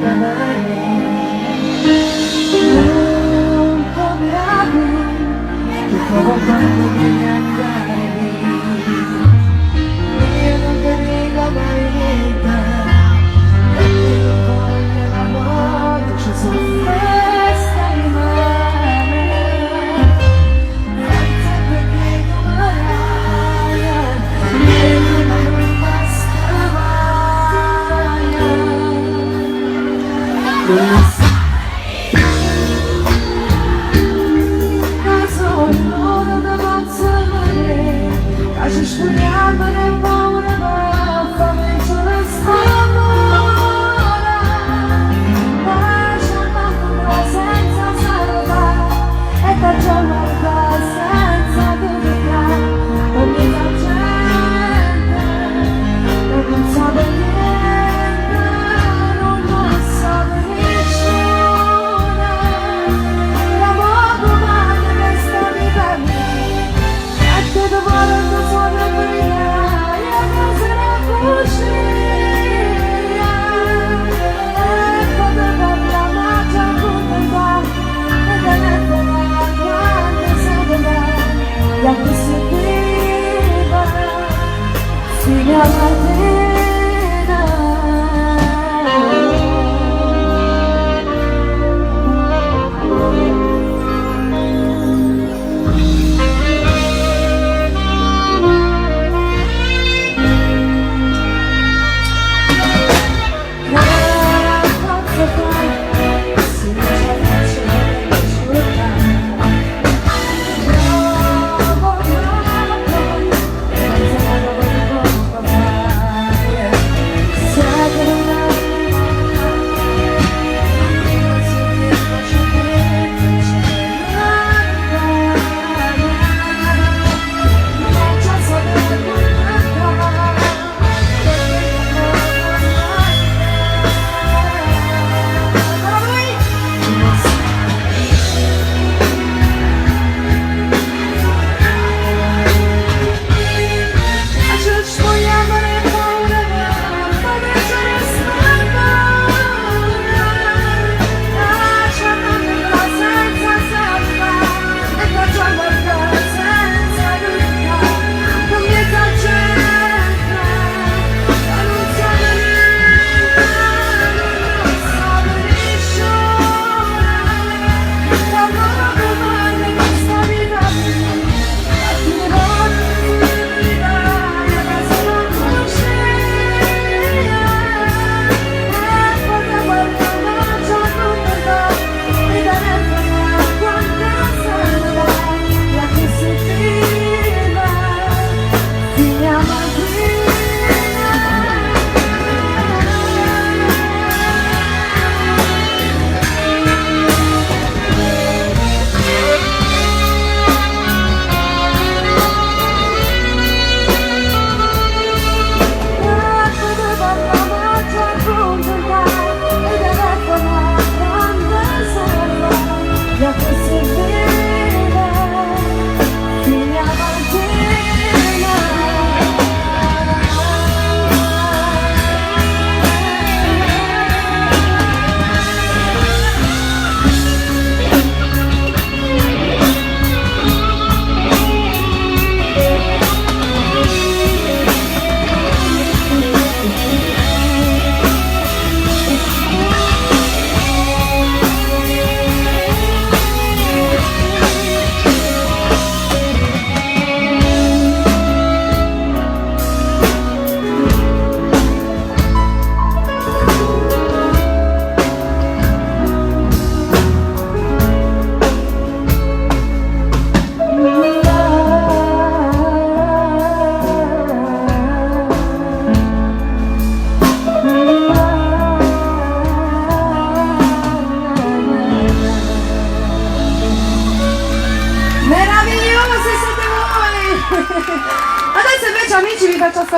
un po' mi rabbio, ti trovo quando devi andare via. Io non ti dico mai niente, perché non voglio l'amore, ci sono questa rimane. Forse perché come l'aria, e non basta mai. Кажеш голяма, не мога да вечера станора. Lascia una senza salva, e da giornata senza dubità. Ogni la gente non sa niente, non sa nessuna. L'amore umano resta vita mia, e te devo Signora